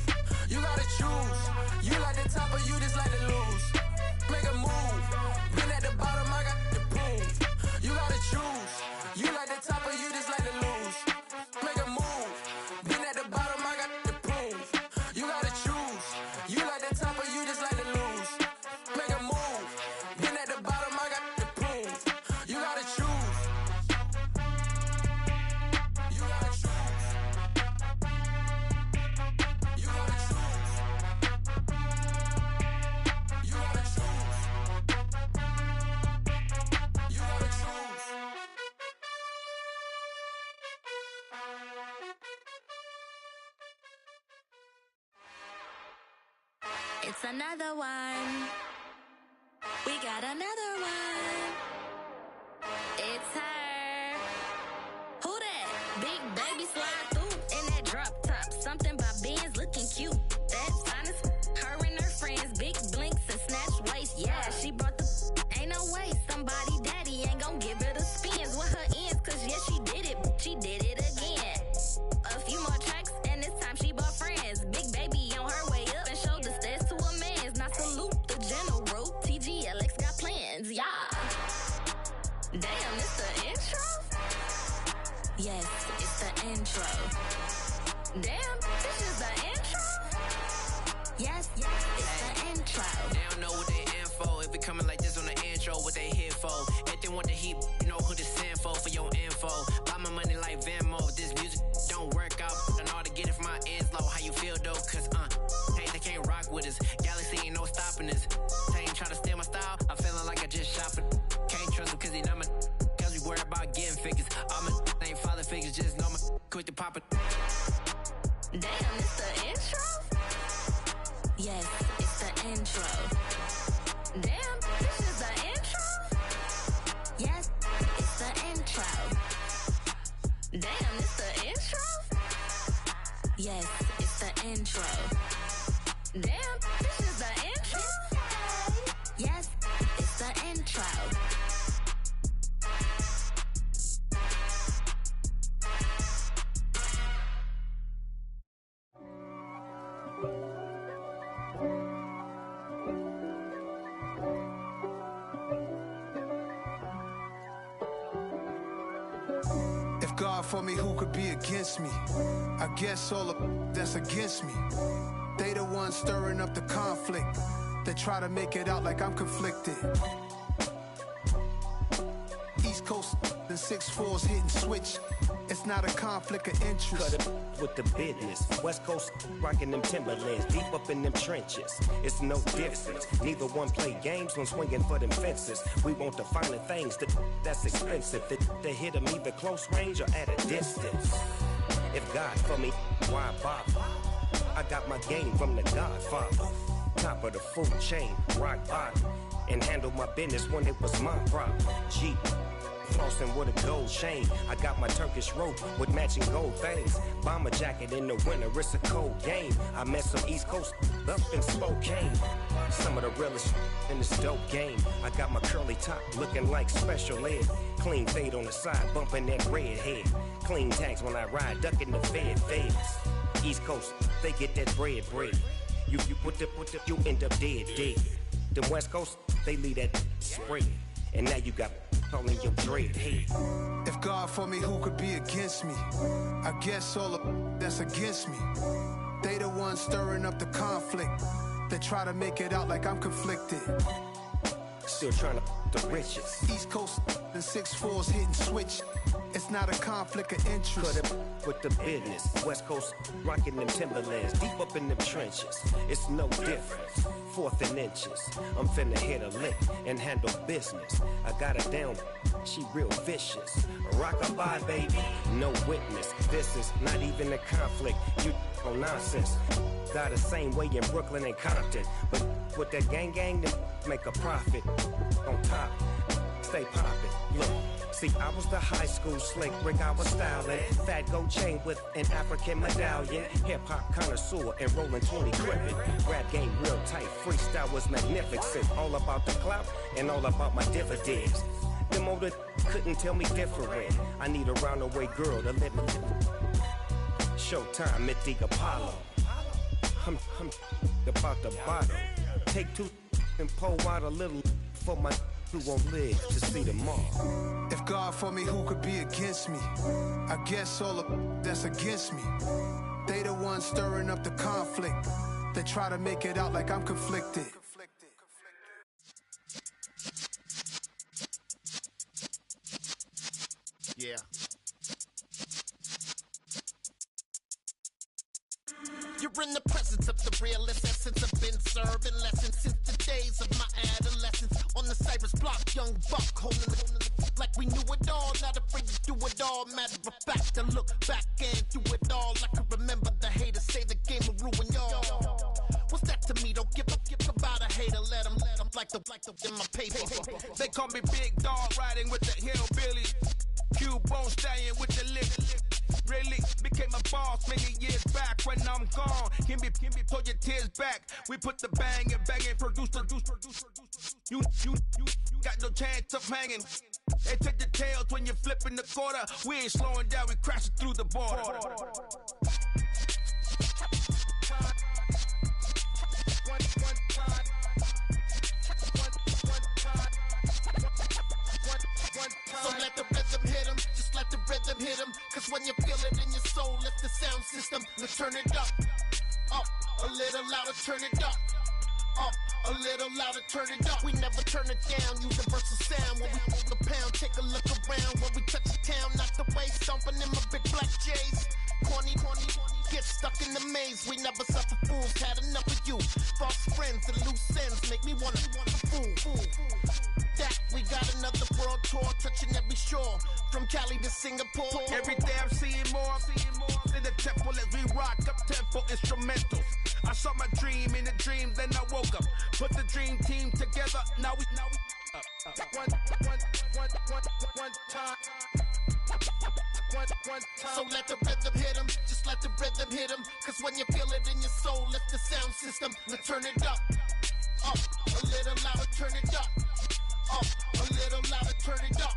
You gotta choose. You like the top or you just like to lose. Make a move. Been at the bottom, I got the proof. You gotta choose. You like the top or you just like to lose. Make a move. Been at the bottom, I got the proof. You gotta choose. You like the top or you just like to lose. Make a move. Been at the bottom, I got the proof. You gotta choose. You gotta choose. You gotta choose. You gotta choose. You gotta choose. It's another one. We got another one. It's her. Who that? Big baby slide through in that drop top. Something by Benz looking cute. That's honest. Her and her friends, big blinks and snatch waist. Yeah, she brought the. Ain't no way somebody daddy ain't gon' give her the spins with her ends. Cause yeah, she did it. She did it again. A few more tracks and this time she bought friends. Big baby on her way up and showed the stairs to a man's. Now salute the general. TGLX got plans, yeah. Damn, it's the intro? Yes, it's the intro. Damn, this is the intro? Yes, it's the intro. They don't know what they info. If it coming like this on the intro, what they here for? If they want the heat, you know who to send for your info. Buy my money like Venmo. This music don't work out. I know how to get it from my ends low. How you feel though? Cause hey, they can't rock with us. Galaxy ain't no stopping us. They ain't trying to steal my style. I'm feeling like I just shopping. Can't trust him cause he not my. Cause we worried about getting figures. All my ain't father figures. Just know my quick to pop it. Damn, it's the intro? Yes, it's the intro. Damn, this is the intro? Yes, it's the intro. Damn, it's the intro? Yes, it's the intro. Damn, this is the intro? Yes, it's the intro. If God for me, who could be against me? I guess all of that's against me. They the ones stirring up the conflict. They try to make it out like I'm conflicted. East Coast and 6'4s hitting switch. It's not a conflict of interest. Cut it with the business. West Coast rocking them Timberlands, deep up in them trenches. It's no difference. Neither one play games when swinging for them fences. We want the finer things that's expensive. They hit them either close range or at a distance. If God for me, why bother? I got my game from the Godfather. Top of the food chain, rock bottom. And handle my business when it was my problem. Jeep. Flossing with a gold chain. I got my Turkish rope with matching gold things. Bomber jacket in the winter, it's a cold game. I met some East Coast up in Spokane. Some of the realest in this dope game. I got my curly top looking like special ed. Clean fade on the side, bumping that red head. Clean tags when I ride, ducking the feds. East Coast, they get that bread. You put the, you end up dead. Them West Coast, they leave that spread. And now you got calling your dread head. If God for me, who could be against me? I guess all of that's against me. They the ones stirring up the conflict. They try to make it out like I'm conflicted. Still trying to the riches. East Coast and 6'4s hitting switch. It's it's not a conflict of interest. Cut it with the business. West Coast rocking them Timberlands, deep up in them trenches. It's no difference. 4th and inches. I'm finna hit a lick and handle business. I got her down, she real vicious. Rock-a-bye, baby, no witness. This is not even a conflict. You on nonsense. Got the same way in Brooklyn and Compton, but with that gang, then make a profit. On top, stay poppin'. Look. See, I was the high school slick Rick, I was styling. Fat gold chain with an African medallion. Hip-hop connoisseur and rolling 20 gripping. Rap game real tight, freestyle was magnificent. All about the clout and all about my dividends. Them older couldn't tell me different. I need a round-the-way girl to let me. Showtime at the Apollo. I'm about the bottle. Take 2 and pour out a little for my who won't live to see tomorrow. If God for me, who could be against me? I guess all of that's against me. They the ones stirring up the conflict. They try to make it out like I'm conflicted. Yeah. You're in the presence of the realest essence. I've been serving lessons since the days of my adolescence. On the Cypress block, young buck holding it like we knew it all. Not afraid to do it all. Matter of fact, I look back and do it all. I can remember the haters say the game will ruin y'all. What's that to me? Don't give about a hater. Let them like the in my paper. They call me Big Dog, riding with the hillbilly. Cubone staying with the lip. Really became a boss many years back. When I'm gone, can be pull your tears back. We put the bang and produce. You got no chance of hanging. They take the tails when you're flipping the quarter. We ain't slowing down, we crashing through the border. So let the rhythm hit him, just let the rhythm hit him. Cause when you feel it in your soul, lift the sound system. Let's turn it up, a little louder, turn it up, a little louder, turn it up. We never turn it down, universal sound. When we hold the pound, take a look around. When we touch the town, knock the way, stomping in my big black J's. Corny, get stuck in the maze. We never suffer fools, had enough of you. False friends and loose ends make me wanna fool. That we got another world tour, touching every shore, from Cali to Singapore. Every day I'm seeing more in the temple as we rock up tempo instrumentals. I saw my dream in a dream, then I woke up. Put the dream team together, now we one time. So let the rhythm hit him, just let the rhythm hit him. Cause when you feel it in your soul, lift the sound system. Let's turn it up, a little louder, turn it up, a little louder, turn it up.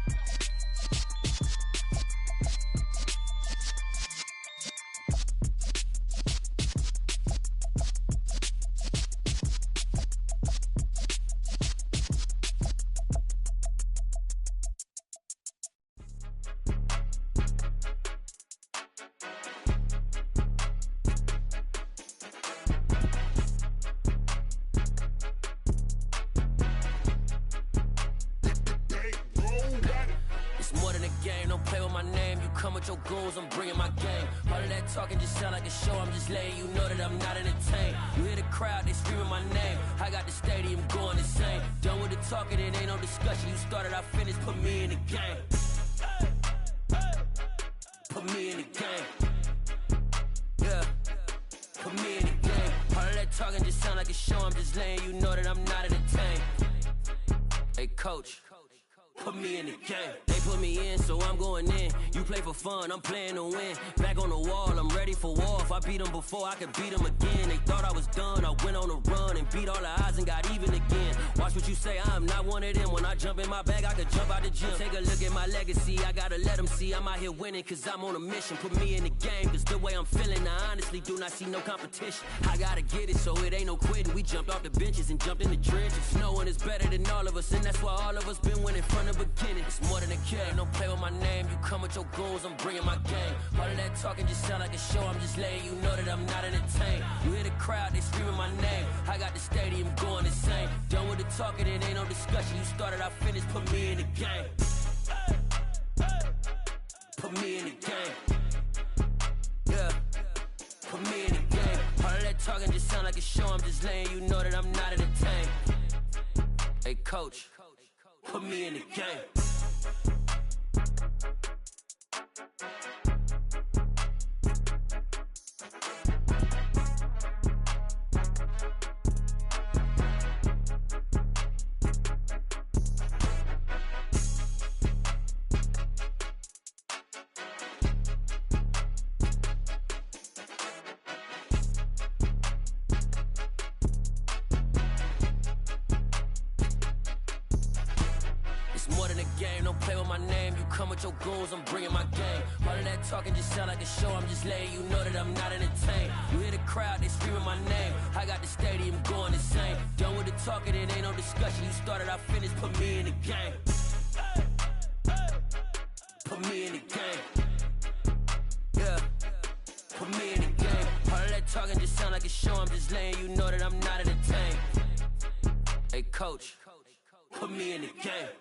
Your goals, I'm bringing my game. All of that talking just sound like a show. I'm just letting you know that I'm not entertained. You hear the crowd, they screaming my name. I got the stadium going insane. Done with the talking, it ain't no discussion. You started, I finished, put me in the game. Put me in the game. Yeah, put me in the game. All of that talking just sound like a show. I'm just letting you know that I'm not entertained. Hey, coach, put me in the game. They put me in, so I'm going in. You play for fun, I'm playing to win. Back on the wall, I'm ready for war. If I beat them before, I could beat them again. They thought I was done, I went on a run and beat all the odds and got even again. Watch what you say, I'm not one of them. When I jump in my bag, I could jump out the gym. Take a look at my legacy, I gotta let them see I'm out here winning. Cause I'm on a mission, put me in the game. Cause the way I'm feeling, I honestly do not see no competition. I gotta get it, so it ain't no quitting. We jumped off the benches and jumped in the trenches. No one is better than all of us, and that's why all of us been winning from the beginning. It's more than a game, don't play with my name. You come with your goons, I'm bringing my game. All of that talking just sound like a show. I'm just letting you know that I'm not entertained. You hear the crowd, they screaming my name. I got the stadium going insane. Done with the talking, it ain't no discussion. You started, I finished, put me in the game. Put show, I'm just letting you know that I'm not entertained. Hey, coach, put me in the game. Your goons, I'm bringing my game. All of that talking just sound like a show. I'm just letting you know that I'm not entertained. You hear the crowd, they screaming my name. I got the stadium going insane. Done with the talking, it ain't no discussion. You started, I finished, put me in the game. Put me in the game. Yeah, put me in the game. All of that talking just sound like a show. I'm just letting you know that I'm not entertained. Hey, coach, put me in the game.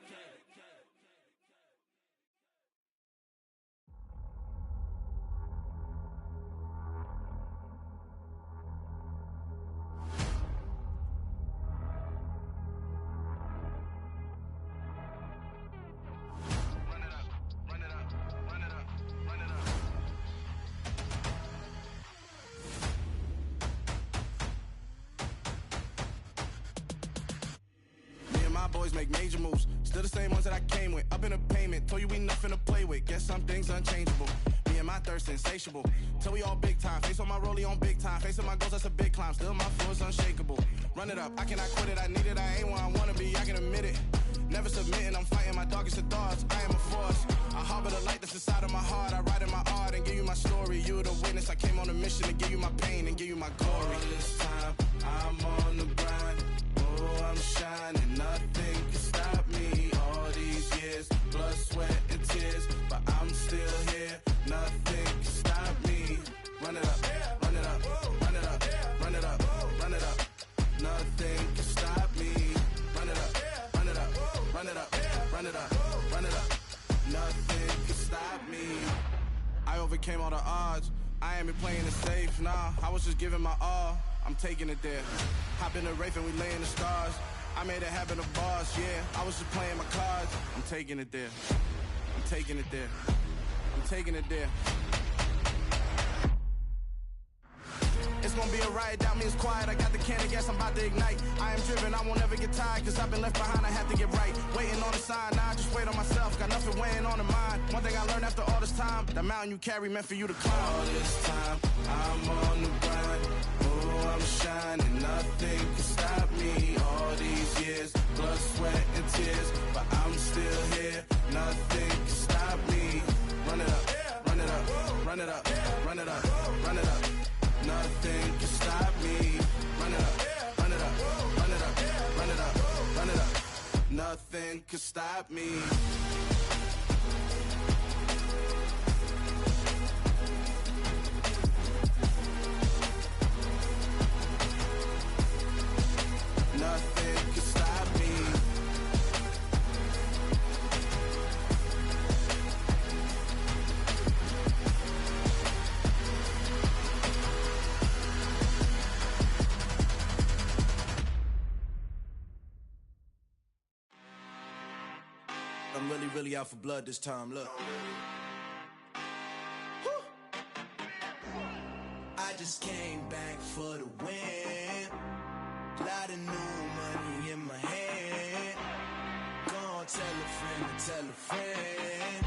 Boys make major moves, still the same ones that I came with. Up in a payment, told you we nothing to play with. Guess some things unchangeable. Me and my thirst insatiable. Till we all big time. Face on my rollie on big time. Facing my goals, that's a big climb. Still my flow is unshakable. Run it up, I cannot quit it. I need it, I ain't where I wanna be. I can admit it. Never submitting, I'm fighting my darkest of thoughts. I am a force. I harbor the light that's inside of my heart. I write in my art and give you my story. You the witness. I came on a mission to give you my pain and give you my glory. All this time, I'm on the grind. Oh, I'm shining, nothing can stop me. All these years, blood, sweat, and tears, but I'm still here. Nothing can stop me. Run it up, run it up, run it up, run it up, run it up. Nothing can stop me. Run it up, run it up, run it up, run it up, run it up. Nothing can stop me. I overcame all the odds. I ain't been playing it safe, nah. I was just giving my all. I'm taking it there. Hop in the Wraith and we lay in the stars. I made it happen, the boss, yeah. I was just playing my cards. I'm taking it there. I'm taking it there. I'm taking it there. It's gonna be a riot, doubt me it's quiet. I got the can of gas, I'm about to ignite. I am driven, I won't ever get tired, cause I've been left behind, I have to get right. Waiting on the sign, now I just wait on myself. Got nothing weighing on the mind. One thing I learned after all this time, the mountain you carry meant for you to climb. All this time, I'm on the grind. Oh, I'm shining, nothing can stop me. All these years, blood, sweat, and tears, but I'm still here. Nothing can stop me. Run it up, run it up, run it up, run it up, run it up. Nothing can stop me. Run it up, run it up, run it up, run it up, run it up. Nothing can stop me. Nothing can stop me. I'm really out for blood this time, look. I just came back for the win. Lot of new money in my hand. Gonna tell a friend to tell a friend.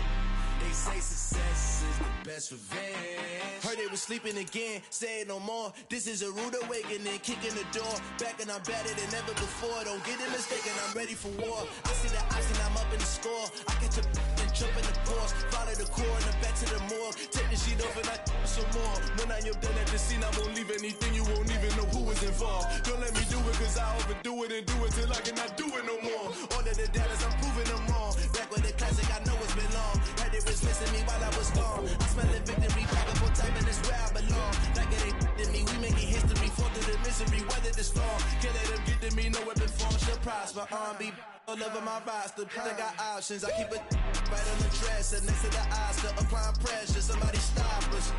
They say success is the best revenge. Heard they was sleeping again, say it no more. This is a rude awakening, kicking the door. Back and I'm better than ever before. Don't get it mistaken, I'm ready for war. I see the oxygen, I'm up in the score. I catch a and jump in the course. Follow the core and the back to the morgue. Take the sheet off and I some more. When I am done at the scene, I won't leave anything. You won't even know who was involved. Don't let me do it, cause I overdo it and do it till I cannot do it no more. All of the doubters, I'm proving them wrong. Back with the classic, I know it's been long. Had they was missing me while I was gone. I smell the victory, back up on time, and it's where I belong. Like it ain't to me, we making history. Fall through the misery, weather the storm. Can't let them get to me, no weapon form should prosper. R&B all over my roster. I got options, I keep it right on the dresser. Next to the Oscar, applying pressure. Somebody stop us.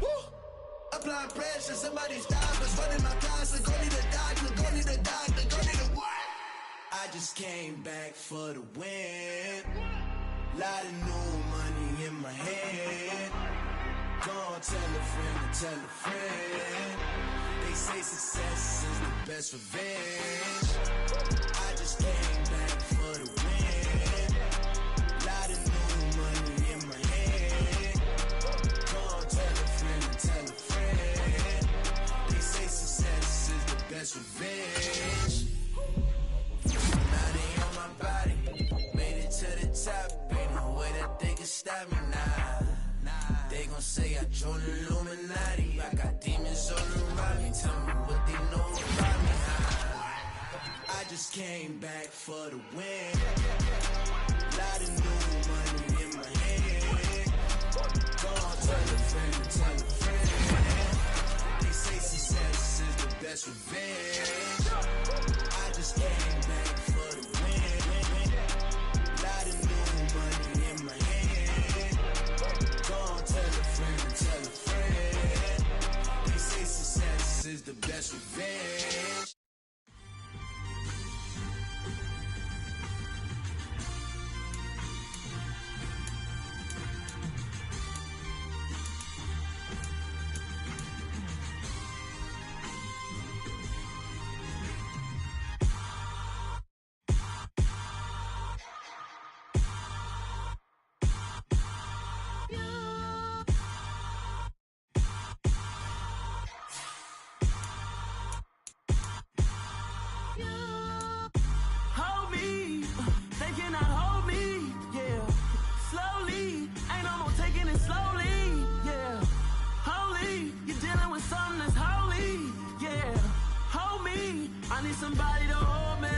Woo! Apply apply pressure. Somebody stop us, running my closet. Go need a doctor, go need a doctor, go need a what? I just came back for the win. Lot of new money in my head. Go on, tell a friend and tell a friend. They say success is the best revenge. I just came back for the win. Lot of new money in my head. Go on, tell a friend and tell a friend. They say success is the best revenge. Now they on my body, made it to the top. Ain't no way that they can stop me now. They gon' say I joined the Illuminati. I got demons all around me. Tell me what they know about me. I just came back for the win. Lot of new money in my head. Go on, tell a friend, tell a friend. They say success is the best revenge. I just came back for the win. Lot of new money in my head. Go on, tell a friend, tell a friend. They say success is the best revenge. Hold me, they cannot hold me, yeah. Slowly, ain't no more taking it slowly, yeah. Holy, you're dealing with something that's holy, yeah. Hold me, I need somebody to hold me.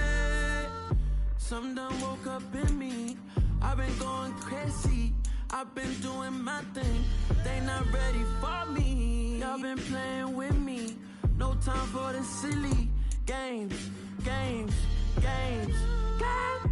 Something done woke up in me. I've been going crazy, I've been doing my thing. They not ready for me. Y'all been playing with me. No time for the silly games, games, games, games.